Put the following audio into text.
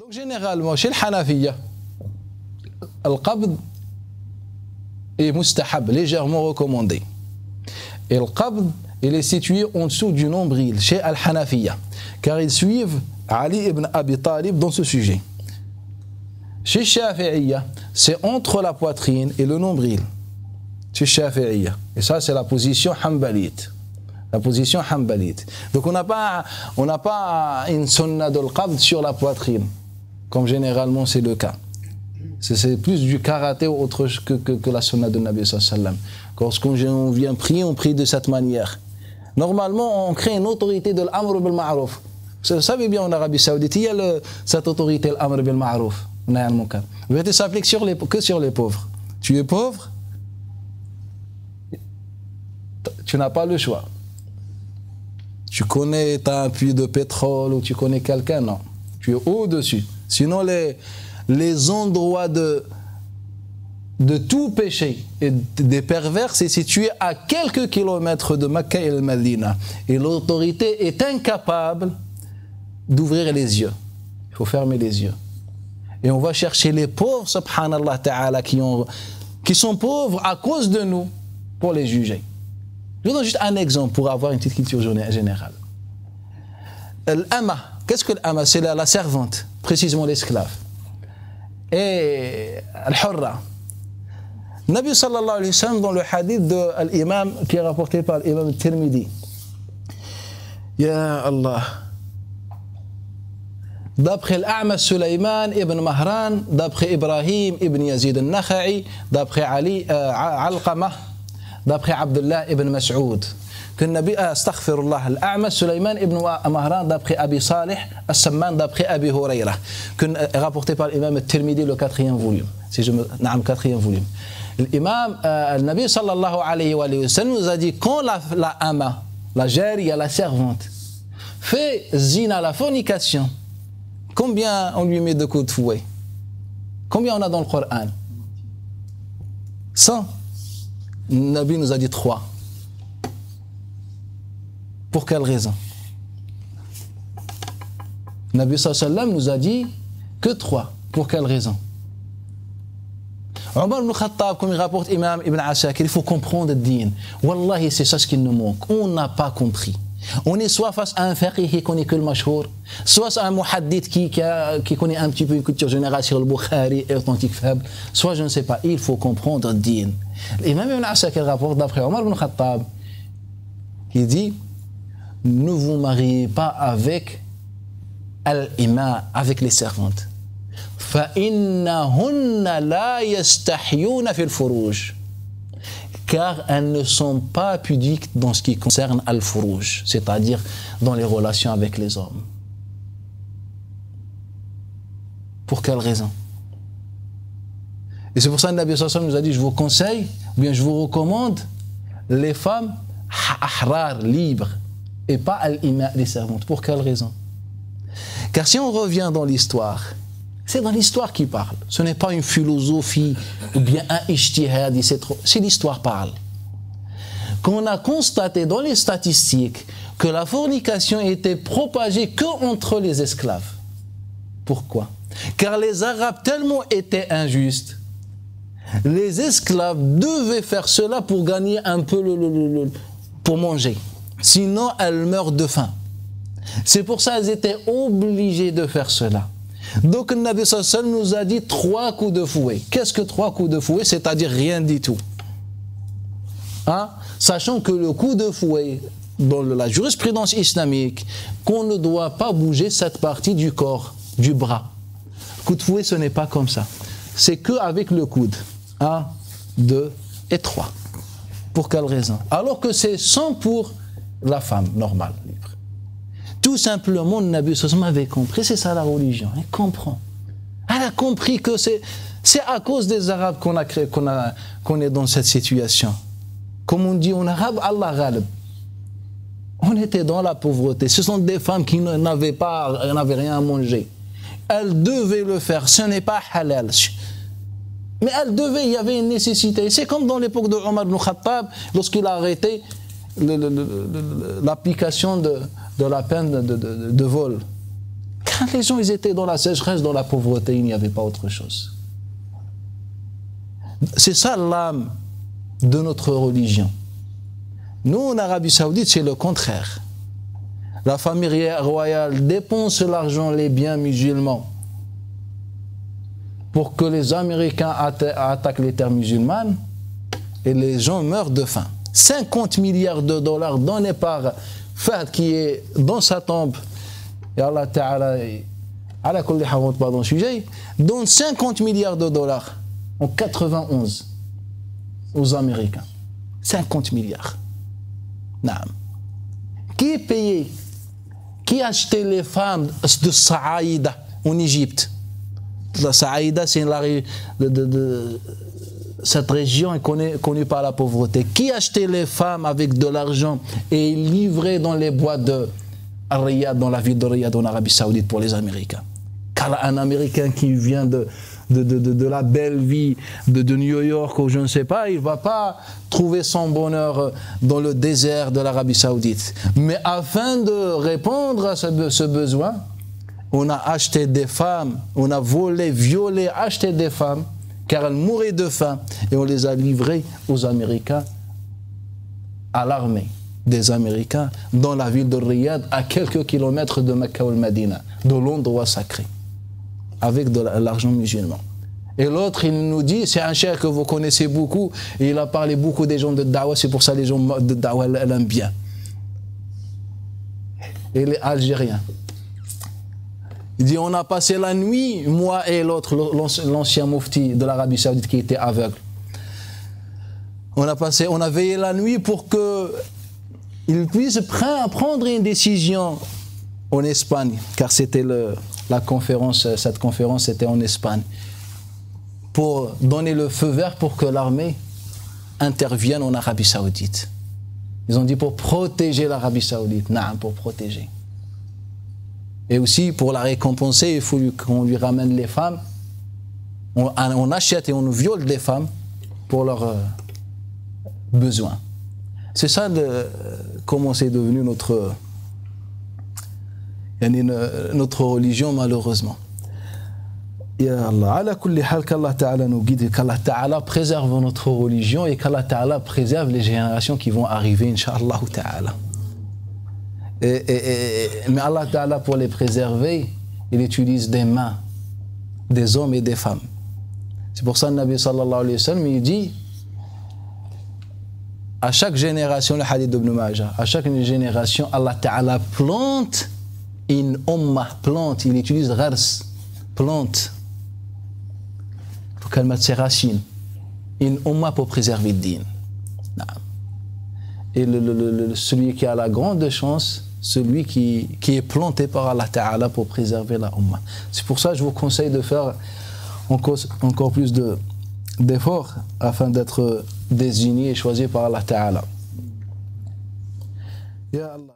Généralement, chez le Hanafiya, le qabd est mustahab, légèrement recommandé. Et le qabd, il est situé en dessous du nombril, chez Al-Hanafiya, car ils suivent Ali ibn Abi Talib dans ce sujet. Chez Shafi'iyya, c'est entre la poitrine et le nombril. Chez Shafi'iyya. Et ça, c'est la position hanbalite. La position hanbalite. Donc, on n'a pas une sunna de qabd sur la poitrine, comme généralement c'est le cas. C'est plus du karaté ou autre que la sunna de Nabi sallallahu alayhi wa sallam. Lorsqu'on vient prier, on prie de cette manière. Normalement, on crée une autorité de l'amr bil ma'ruf. Vous savez bien, en Arabie Saoudite, il y a cette autorité, l'amr bil ma'ruf. En vérité, ça s'applique que sur les pauvres. Tu es pauvre, tu n'as pas le choix. Tu connais, tu as un puits de pétrole ou tu connais quelqu'un, non. Tu es au-dessus. Sinon, les endroits de tout péché et des pervers, c'est situé à quelques kilomètres de Mecca et Medina. Et l'autorité est incapable d'ouvrir les yeux. Il faut fermer les yeux. Et on va chercher les pauvres, subhanallah ta'ala, qui sont pauvres à cause de nous, pour les juger. Je vous donne juste un exemple pour avoir une petite culture générale. L'ama, qu'est-ce que l'ama? C'est la servante, précisément l'esclave. Et al-hurra. Nabi sallallahu alayhi wa sallam, dans le hadith de l'imam qui est rapporté par l'imam Tirmidhi, Ya Allah, d'après l'A'ma Sulayman ibn Mahran, d'après Ibrahim ibn Yazid al-Nakha'i, d'après Ali Alqama, d'après Abdullah ibn Mas'ud, que le Nabi, astaghfirullah, l'A'ma Sulayman ibn Mahran, d'après Abi Salih al-Samman, d'après Abi Hurayra, rapporté par l'imam al-Tirmidhi, le 4e volume. Si je me. Non, 4e volume. L'imam, le Nabi sallallahu alayhi wa sallam nous a dit, quand la ama, la jariya, la servante, fait zina, la fornication, combien on lui met de coups de fouet? Combien on a dans le Coran? 100. Le Nabi nous a dit 3. Pour quelle raison? Le Nabi sallallahu alayhi wa sallam nous a dit que 3. Pour quelle raison? Omar ibn Khattab, comme il rapporte Imam Ibn Asakir, il faut comprendre le din. Wallahi, c'est ça ce qui nous manque. On n'a pas compris. On est soit face à un faqih qui connaît que le mashhour, soit à un muhaddith qui connaît un petit peu une culture générale sur le Bukhari et authentique faible, soit je ne sais pas. Il faut comprendre le din. L'imam Ibn Asakir rapporte d'après Omar ibn Khattab, qui dit, ne vous mariez pas avec al-ima, avec les servantes. فَإِنَّهُنَّ لَا يَسْتَحْيُونَ فِي الْفُرُوجِ, car elles ne sont pas pudiques dans ce qui concerne al-furuj, c'est-à-dire dans les relations avec les hommes. Pour quelle raison? Et c'est pour ça que le Nabi sallallahu alayhi wa sallam nous a dit, je vous conseille, ou bien je vous recommande les femmes ahrar, libres, et pas al-ima, les servantes. Pour quelle raison? Car si on revient dans l'histoire, c'est dans l'histoire qui parle. Ce n'est pas une philosophie ou bien un ijtihad, c'est l'histoire parle. Qu'on a constaté dans les statistiques que la fornication était propagée que entre les esclaves. Pourquoi? Car les Arabes tellement étaient injustes. Les esclaves devaient faire cela pour gagner un peu pour manger. Sinon, elles meurent de faim. C'est pour ça qu'elles étaient obligées de faire cela. Donc, le Nabi sallallahu alayhi wa sallam nous a dit 3 coups de fouet. Qu'est-ce que 3 coups de fouet? C'est-à-dire rien du tout. Hein? Sachant que le coup de fouet, dans la jurisprudence islamique, qu'on ne doit pas bouger cette partie du corps, du bras. Coup de fouet, ce n'est pas comme ça. C'est qu'avec le coude. 1, 2 et 3. Pour quelle raison? Alors que c'est 100 pour la femme normale, libre. Tout simplement, le Nabi sallallahu avait compris, c'est ça la religion, il comprend. Elle a compris que c'est à cause des Arabes qu'on est dans cette situation. Comme on dit en arabe, Allah ghalib. On était dans la pauvreté. Ce sont des femmes qui n'avaient rien à manger. Elles devaient le faire, ce n'est pas halal. Mais elles devaient, il y avait une nécessité. C'est comme dans l'époque de Omar ibn Khattab, lorsqu'il a arrêté l'application de la peine de vol. Quand les gens ils étaient dans la sécheresse, dans la pauvreté, il n'y avait pas autre chose. C'est ça l'âme de notre religion. Nous, en Arabie Saoudite, c'est le contraire. La famille royale dépense l'argent, les biens musulmans pour que les Américains attaquent les terres musulmanes et les gens meurent de faim. 50 milliards de dollars donnés par Fahd qui est dans sa tombe. Et Allah Ta'ala, ala kulli hal, on rentre pas dans le sujet, donne 50 milliards de dollars en 91 aux Américains. 50 milliards. Naam. Qui est payé? Qui a acheté les femmes de Saïda en Égypte? La Saïda, c'est cette région est connue par la pauvreté. Qui a acheté les femmes avec de l'argent et livré dans les bois de Riyad, dans la ville de Riyad en Arabie Saoudite pour les Américains? Car un Américain qui vient de la belle vie de New York ou je ne sais pas, il ne va pas trouver son bonheur dans le désert de l'Arabie Saoudite. Mais afin de répondre à ce besoin, on a acheté des femmes, on a volé, violé, acheté des femmes, car elles mouraient de faim, et on les a livrées aux Américains, à l'armée des Américains, dans la ville de Riyad, à quelques kilomètres de Mecca ou Medina, de l'endroit sacré, avec de l'argent musulman. Et l'autre, il nous dit, c'est un cheikh que vous connaissez beaucoup, et il a parlé beaucoup des gens de Dawa, c'est pour ça que les gens de Dawa l'aiment bien. Et les Algériens. Il dit, on a passé la nuit, moi et l'autre, l'ancien mufti de l'Arabie Saoudite qui était aveugle. On a veillé la nuit pour qu'il puisse prendre une décision en Espagne, car c'était la conférence, cette conférence était en Espagne, pour donner le feu vert pour que l'armée intervienne en Arabie Saoudite. Ils ont dit pour protéger l'Arabie Saoudite, non, pour protéger. Et aussi, pour la récompenser, il faut qu'on lui ramène les femmes. On achète et on viole des femmes pour leurs besoins. C'est ça comment c'est devenu notre religion, malheureusement. Ya Allah, ala kulli hal, qu'Allah Ta'ala nous guide, qu'Allah Ta'ala préserve notre religion et qu'Allah Ta'ala préserve les générations qui vont arriver, Inch'Allah Ta'ala. Mais Allah Ta'ala, pour les préserver, il utilise des mains, des hommes et des femmes. C'est pour ça que le Nabi sallallahu alayhi wa sallam, il dit, à chaque génération, le hadith d'Ibn Majah, à chaque génération, Allah Ta'ala plante une ummah, plante, il utilise ghars, plante, pour qu'elle mette ses racines, une ummah pour préserver le din. Et celui qui a la grande chance, celui qui est planté par Allah Ta'ala pour préserver la Ummah. C'est pour ça que je vous conseille de faire encore plus d'efforts afin d'être désigné et choisi par Allah Ta'ala. Ya Allah.